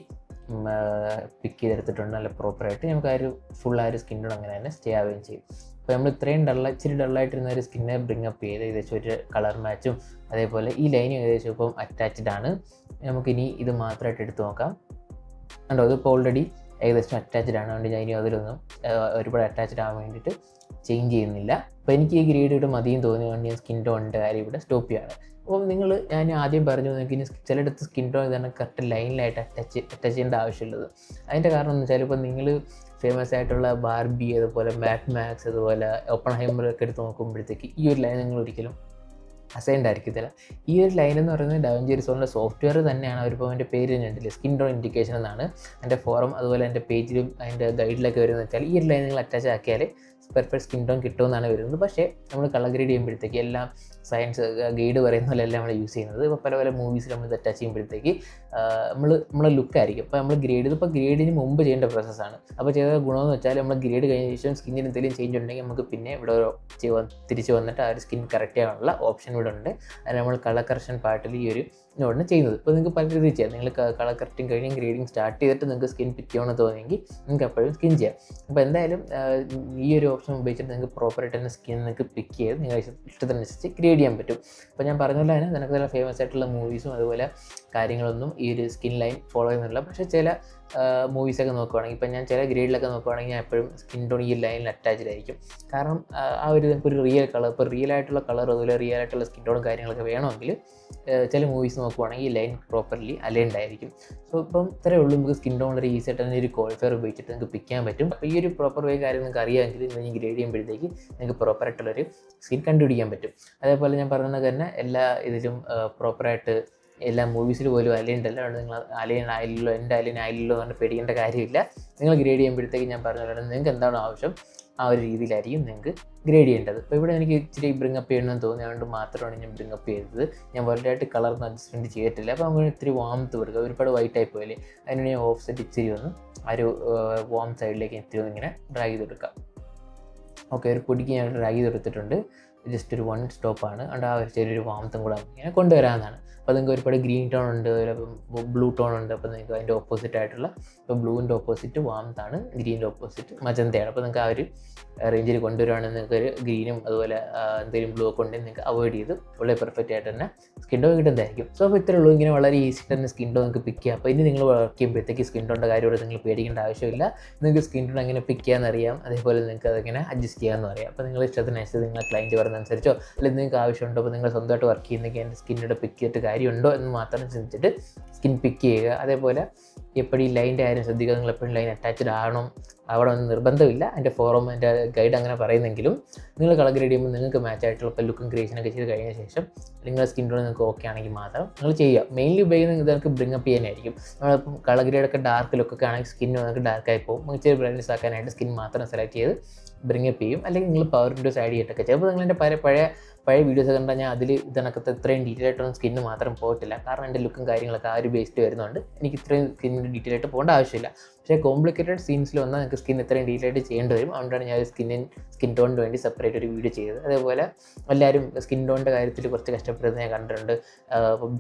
പിക്ക് ചെയ്തെടുത്തിട്ടുണ്ട് നല്ല പ്രോപ്പറായിട്ട്. നമുക്ക് ആ ഒരു ഫുൾ ആ ഒരു സ്കിൻ ടോൺ അങ്ങനെ തന്നെ സ്റ്റേ ആവുകയും ചെയ്യും. അപ്പോൾ നമ്മൾ ഇത്രയും ഇച്ചിരി ഡള്ളായിട്ടിരുന്ന ഒരു സ്കിന്നെ ബ്രിങ്ങപ്പ് ചെയ്ത് ഏകദേശം ഒരു കളർ മാച്ചും അതേപോലെ ഈ ലൈനും ഏകദേശം ഇപ്പം അറ്റാച്ച്ഡ് ആണ്. നമുക്കിനി ഇത് മാത്രമായിട്ട് എടുത്ത് നോക്കാം. കണ്ടോ ഇതിപ്പോൾ ഓൾറെഡി ഏകദേശം അറ്റാച്ച്ഡ് ആണ്. അതുകൊണ്ട് ഞാൻ ഇനി അതിലൊന്നും ഒരുപാട് അറ്റാച്ച്ഡ് ആവാൻ വേണ്ടിയിട്ട് ചേഞ്ച് ചെയ്യുന്നില്ല. അപ്പോൾ എനിക്ക് ഈ ഗ്രേഡ് ഇവിടെ മതിയും തോന്നിയതുകൊണ്ട് ഞാൻ സ്കിൻ ടോണിൻ്റെ കാര്യം ഇവിടെ സ്റ്റോപ്പ് ചെയ്യുകയാണ്. അപ്പം ഞാൻ ആദ്യം പറഞ്ഞു നിങ്ങൾക്ക് ഇനി ചിലയിടത്ത് സ്കിൻ ടോൺ ഇതാണ് കറക്റ്റ് ലൈനിലായിട്ട് അറ്റാച്ച് ചെയ്യേണ്ട ആവശ്യമുള്ളത്. അതിൻ്റെ കാരണം എന്ന് വെച്ചാൽ ഇപ്പോൾ നിങ്ങൾ ഫേമസ് ആയിട്ടുള്ള ബാർബി അതുപോലെ മാഡ് മാക്സ് അതുപോലെ ഓപ്പൺഹൈമറൊക്കെ എടുത്ത് നോക്കുമ്പോഴത്തേക്ക് ഈ ഒരു ലൈൻ നിങ്ങൾ ഒരിക്കലും അസൈൻഡ് ആയിരിക്കത്തില്ല. ഈ ഒരു ലൈൻ എന്ന് പറയുന്നത് ഡാവിഞ്ചി റിസോൾട്ടിൻ്റെ സോഫ്റ്റ്വെയർ തന്നെയാണ്. അവരിപ്പോൾ അതിൻ്റെ പേര് തന്നെ ഉണ്ടല്ലേ സ്കിൻ ടോൺ ഇൻഡിക്കേഷൻ എന്നാണ്. എൻ്റെ ഫോറം അതുപോലെ എൻ്റെ പേജിലും അതിൻ്റെ ഗൈഡിലൊക്കെ വരുന്നത് വെച്ചാൽ ഈ ഒരു ലൈൻ നിങ്ങൾ അറ്റാച്ച് ആക്കിയാൽ പെർഫെക്റ്റ് സ്കിൻ ടോൺ കിട്ടുമെന്നാണ് വരുന്നത്. പക്ഷേ നമ്മൾ കളർ ഗ്രേഡ് ചെയ്യുമ്പോഴത്തേക്ക് എല്ലാം സയൻസ് ഗൈഡ് പറയുന്ന പോലെ എല്ലാം നമ്മൾ യൂസ് ചെയ്യുന്നത്. ഇപ്പോൾ പല പല മൂവീസിൽ നമ്മൾ അറ്റാച്ച് ചെയ്യുമ്പോഴത്തേക്ക് നമ്മളെ ലുക്കായിരിക്കും. അപ്പോൾ നമ്മൾ ഗ്രേഡിന് മുമ്പ് ചെയ്യേണ്ട പ്രോസസ്സാണ്. അപ്പോൾ ചെയ്ത ഗുണമെന്ന് വെച്ചാൽ നമ്മൾ ഗ്രേഡ് കഴിഞ്ഞ ശേഷം സ്കിന്നിന് എന്തെങ്കിലും ചേഞ്ച് ഉണ്ടെങ്കിൽ നമുക്ക് പിന്നെ ഇവിടെ തിരിച്ച് വന്നിട്ട് ആ ഒരു സ്കിൻ കറക്റ്റ് ചെയ്യാനുള്ള ഓപ്ഷൻ ഇവിടെ ഉണ്ട്. അത് നമ്മൾ കളർ കറക്ഷൻ പാർട്ടിൽ ഈ ഒരു നോടിന് ചെയ്യുന്നത്. ഇപ്പോൾ നിങ്ങൾക്ക് പല രീതിയിൽ ചെയ്യാം. നിങ്ങൾ കളർ കറക്റ്റിംഗ് കഴിഞ്ഞ് ഗ്രേഡിങ് സ്റ്റാർട്ട് ചെയ്തിട്ട് നിങ്ങൾക്ക് സ്കിൻ പിക്ക് ചെയ്യണമെന്ന് തോന്നിയെങ്കിൽ നിങ്ങൾക്ക് എപ്പോഴും സ്കിൻ ചെയ്യാം. അപ്പോൾ എന്തായാലും ഈ ഒരു ഓപ്ഷൻ ഉപയോഗിച്ചിട്ട് നിങ്ങൾക്ക് പ്രോപ്പറായിട്ട് തന്നെ സ്കിൻ നിങ്ങൾക്ക് പിക്ക് ചെയ്ത് നിങ്ങളുടെ ഇഷ്ടത്തിനനുസരിച്ച് ഗ്രേഡ് ചെയ്യാൻ പറ്റും. അപ്പോൾ ഞാൻ പറഞ്ഞ പോലെ തന്നെ നിനക്ക് നല്ല ഫേമസ് ആയിട്ടുള്ള മൂവീസും അതുപോലെ കാര്യങ്ങളൊന്നും ഈ ഒരു സ്കിൻ ലൈൻ ഫോളോ ചെയ്യുന്നില്ല. പക്ഷേ ചില മൂവീസൊക്കെ നോക്കുവാണെങ്കിൽ ഇപ്പം ഞാൻ ചില ഗ്രേഡിലൊക്കെ നോക്കുവാണെങ്കിൽ ഞാൻ എപ്പോഴും സ്കിൻ ടോൺ ഈ ലൈനിൽ അറ്റാച്ച്ഡ് ആയിരിക്കും. കാരണം ആ ഒരു ഒരു റിയൽ കളർ ഇപ്പോൾ റിയൽ ആയിട്ടുള്ള കളർ അതുപോലെ റിയൽ ആയിട്ടുള്ള സ്കിൻ ടോണും കാര്യങ്ങളൊക്കെ വേണമെങ്കിൽ ചില മൂവീസ് നോക്കുവാണെങ്കിൽ ഈ ലൈൻ പ്രോപ്പർലി അലൈൻഡ് ആയിരിക്കും. സോ ഇപ്പം ഇത്രയേ ഉള്ളൂ. നമുക്ക് സ്കിൻ ടോൺ വളരെ ഈസി ആയിട്ട് തന്നെ ഒരു ക്വാളിഫയർ ഉപയോഗിച്ചിട്ട് നിങ്ങൾക്ക് പിക്ക് ചെയ്യാൻ പറ്റും. അപ്പോൾ ഈ ഒരു പ്രോപ്പർ വേ കാര്യം നിങ്ങൾക്ക് അറിയാമെങ്കിൽ നിങ്ങൾ ഗ്രേഡ് ചെയ്യുമ്പോഴത്തേക്ക് നിങ്ങൾക്ക് പ്രോപ്പറായിട്ടുള്ളൊരു സ്കിൻ കണ്ടുപിടിക്കാൻ പറ്റും. അതേപോലെ ഞാൻ പറഞ്ഞത് തന്നെ എല്ലാ ഇതിലും പ്രോപ്പറായിട്ട് എല്ലാ മൂവീസിൽ പോലും അലൈൻഡ് അല്ല. അതുകൊണ്ട് നിങ്ങൾ അലൈൻ ആയില്ലല്ലോ എൻ്റെ അലൈൻ ആയില്ലല്ലോ എന്ന് പേടിക്കേണ്ട കാര്യമില്ല. നിങ്ങൾ ഗ്രേഡ് ചെയ്യുമ്പോഴത്തേക്ക് ഞാൻ പറഞ്ഞ പോലെ നിങ്ങൾക്ക് എന്താണോ ആവശ്യം ആ ഒരു രീതിയിലായിരിക്കും നിങ്ങൾക്ക് ഗ്രേഡ് ചെയ്യേണ്ടത്. അപ്പോൾ ഇവിടെ എനിക്ക് ഇച്ചിരി ബ്രിങ്ങപ്പ് ചെയ്യണമെന്ന് തോന്നി, അതുകൊണ്ട് മാത്രമാണ് ഞാൻ ബ്രിങ്ങപ്പ് ചെയ്തത്. ഞാൻ വലുതായിട്ട് കളർന്ന് അഡ്ജസ്റ്റ്മെൻറ്റ് ചെയ്തിട്ടില്ല. അപ്പോൾ നമുക്ക് ഇത്തിരി വാംത്ത് കൊടുക്കുക. ഒരുപാട് വൈറ്റ് ആയി പോയില്ലേ, അതിന് ഞാൻ ഓഫ് സെറ്റ് ഇച്ചിരി വന്ന് ആ ഒരു വാം സൈഡിലേക്ക് ഇത്തിരി ഇങ്ങനെ ഡ്രാഗ് ചെയ്ത് കൊടുക്കാം. ഓക്കെ, ഒരു പൊടിക്ക് ഞാൻ ഡ്രാഗ് ചെയ്ത് കൊടുത്തിട്ടുണ്ട്. ജസ്റ്റ് ഒരു വൺ സ്റ്റോപ്പാണ്. അതുകൊണ്ട് ആ ഒരു ചെറിയൊരു വാമത്തും കൂടെ ഇങ്ങനെ കൊണ്ടുവരാവുന്നതാണ്. അപ്പോൾ നിങ്ങൾക്ക് ഒരുപാട് ഗ്രീൻ ടോൺ ഉണ്ട്, ബ്ലൂ ടോൺ ഉണ്ട്. അപ്പോൾ നിങ്ങൾക്ക് അതിൻ്റെ ഓപ്പോസിറ്റ് ആയിട്ടുള്ള, ഇപ്പോൾ ബ്ലൂവിൻ്റെ ഓപ്പോസിറ്റ് വാമത്താണ്, ഗ്രീനിൻ്റെ ഓപ്പോസിറ്റ് മജന്തയാണ്. അപ്പോൾ നിങ്ങൾക്ക് ആ ഒരു റേഞ്ചിൽ കൊണ്ടുവരുവാണെങ്കിൽ നിങ്ങൾക്ക് ഒരു ഗ്രീനും അതുപോലെ എന്തെങ്കിലും ബ്ലൂ ഒക്കെ ഉണ്ടെങ്കിൽ നിങ്ങൾക്ക് അവോയ്ഡ് ചെയ്ത് വളരെ പെർഫെക്റ്റ് ആയിട്ട് തന്നെ സ്കിൻ ടോൺ കിട്ടുന്നതായിരിക്കും. സോ അപ്പോൾ ഇത്രയേ ഉള്ളൂ. ഇങ്ങനെ വളരെ ഈസി തന്നെ സ്കിൻ ടോൺ നിങ്ങൾക്ക് പിക്ക് ചെയ്യാം. അപ്പോൾ ഇനി നിങ്ങൾ വർക്ക് ചെയ്യുമ്പോഴത്തേക്ക് സ്കിൻ ടോണിൻ്റെ കാര്യമായിട്ട് നിങ്ങൾ പേടിക്കേണ്ട ആവശ്യമില്ല. നിങ്ങൾക്ക് സ്കിൻ ടോൺ എങ്ങനെ പിക്ക് ചെയ്യാമെന്നറിയാം, അതേപോലെ നിങ്ങൾക്ക് അതെങ്ങനെ അഡ്ജസ്റ്റ് ചെയ്യാമെന്ന് അറിയാം. അപ്പോൾ നിങ്ങൾ ഇഷ്ടത്തിനനുസരിച്ച് നിങ്ങൾ ക്ലയൻറ്റ് പറയുന്നതനുസരിച്ചോ അല്ലെങ്കിൽ നിങ്ങൾക്ക് ആവശ്യമുണ്ടോ, അപ്പോൾ നിങ്ങൾ സ്വന്തമായിട്ട് വർക്ക് ചെയ്യുന്നെങ്കിൽ എൻ്റെ സ്കിന്നിയുടെ പിക്ക് ചെയ്തിട്ട് കാര്യമുണ്ടോ എന്ന് മാത്രം ചിന്തിച്ചിട്ട് സ്കിൻ പിക്ക് ചെയ്യുക. അതേപോലെ എപ്പോഴും ഈ ലൈൻ്റെ കാര്യം ശ്രദ്ധിക്കുക. നിങ്ങൾ എപ്പോഴും ലൈൻ അറ്റാച്ച്ഡ് ആവണം അവിടെ ഒന്നും നിർബന്ധമില്ല. എൻ്റെ ഫോറം എൻ്റെ ഗൈഡ് അങ്ങനെ പറയുന്നെങ്കിലും നിങ്ങൾ കളർ ഗ്രേഡ് ചെയ്യുമ്പോൾ നിങ്ങൾക്ക് മാച്ച് ആയിട്ടുള്ള ഇപ്പോൾ ലുക്കും ക്രിയേഷനൊക്കെ ചെയ്ത് കഴിഞ്ഞ ശേഷം നിങ്ങളുടെ സ്കിൻ ടോൺ നിങ്ങൾക്ക് ഓക്കെ ആണെങ്കിൽ മാത്രം നിങ്ങൾ ചെയ്യുക. മെയിൻലി ഉപയോഗിക്കുന്നത് നിങ്ങൾക്ക് ബ്രിങ് അപ്പ് ചെയ്യാനായിരിക്കും. നമ്മളിപ്പം കളർ ഗ്രേഡൊക്കെ ഡാർക്ക് ലുക്കൊക്കെ ആണെങ്കിൽ സ്കിൻ നിങ്ങൾക്ക് ഡാർക്കായി പോകും. ഇച്ചിരി ബ്രൈറ്റ്നസ് ആക്കാനായിട്ട് സ്കിൻ മാത്രം സെലക്ട് ചെയ്ത് ബ്രിങ് അപ്പ് ചെയ്യും. അല്ലെങ്കിൽ നിങ്ങൾ പവർ വിൻഡോസ് ആഡ് ചെയ്തിട്ടൊക്കെ ചിലപ്പോൾ നിങ്ങളെൻ്റെ പഴയ വീഡിയോസ് കണ്ടാൽ ഞാൻ അതിൽ ഇതിനകത്ത് ഇത്രയും ഡീറ്റെയിൽ ആയിട്ടൊന്നും സ്കിന്ന് മാത്രം പോയിട്ടില്ല. കാരണം എൻ്റെ ലുക്കും കാര്യങ്ങളൊക്കെ ആ ഒരു ബേസ്ഡ് വരുന്നതുകൊണ്ട് എനിക്ക് ഇത്രയും സ്കിന്നിൻ്റെ ഡീറ്റെയിൽ ആയിട്ട് പോകേണ്ട ആവശ്യമില്ല. പക്ഷേ കോംപ്ലിക്കേറ്റഡ് സീൻസിൽ വന്നാൽ നിങ്ങൾക്ക് സ്കിൻ ഇത്രയും ഡീറ്റെയിൽ ആയിട്ട് ചെയ്യേണ്ടി വരും. അതുകൊണ്ടാണ് ഞാൻ സ്കിൻ ടോണിന് വേണ്ടി സെപ്പറേറ്റ് ഒരു വീഡിയോ ചെയ്തത്. അതേപോലെ എല്ലാവരും സ്കിൻ ടോണിൻ്റെ കാര്യത്തിൽ കുറച്ച് കഷ്ടപ്പെടുന്നത് ഞാൻ കണ്ടിട്ടുണ്ട്.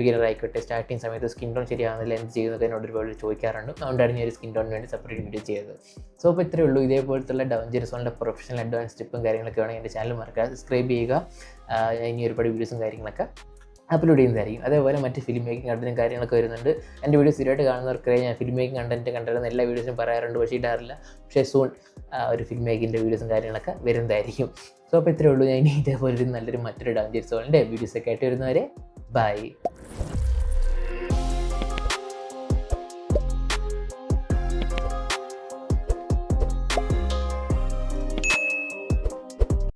ബിഗിനർ ആയിക്കോട്ടെ, സ്റ്റാർട്ടിങ് സമയത്ത് സ്കിൻ ടോൺ ശരിയാകുന്നില്ല, എന്ത് ചെയ്യുന്നത് എന്നോട് ഒരുപാട് ചോദിക്കാറുണ്ട്. അതുകൊണ്ടാണ് ഞാൻ ഒരു സ്കിൻ ടോണിന് വേണ്ടി സെപ്പറേറ്റ് വീഡിയോ ചെയ്തത്. സോ അപ്പോൾ ഇത്രയേ ഉള്ളൂ. ഇതേപോലത്തുള്ള ഡൗൺജെറിസോണിൻ്റെ പ്രൊഫഷണൽ അഡ്വാൻസ് ടിപ്പും കാര്യങ്ങളൊക്കെ വേണമെങ്കിൽ എൻ്റെ ചാനൽ മറക്കാതെ സബ്സ്ക്രൈബ് ചെയ്യുക. ഇനി ഒരുപാട് വീഡിയോസും കാര്യങ്ങളൊക്കെ അപ്ലോഡ് ചെയ്യുന്നതായിരിക്കും. അതേപോലെ മറ്റ് ഫിലിം മേക്കിംഗ് കണ്ടന്റും കാര്യങ്ങളൊക്കെ വരുന്നുണ്ട്. എൻ്റെ വീഡിയോ സ്ഥിരമായിട്ട് കാണുന്നവർക്കറിയാം ഞാൻ ഫിലിം മേക്കിംഗ് കണ്ടന്റ് കണ്ടിരുന്ന എല്ലാ വീഡിയോസും പറയാറുണ്ട്, പക്ഷേ ഇടാറില്ല. പക്ഷേ സൂൺ ഒരു ഫിലിം മേക്കിങ്ങിൻ്റെ വീഡിയോസും കാര്യങ്ങളൊക്കെ വരുന്നതായിരിക്കും. സോ അപ്പോൾ ഇത്രയേ ഉള്ളൂ. ഞാൻ ഇനി ഇതേപോലെ നല്ലൊരു മറ്റൊരു ഡൗൺജെറിസോണിൻ്റെ വീഡിയോസൊക്കെ ആയിട്ട് വരുന്നവരെ ബൈ.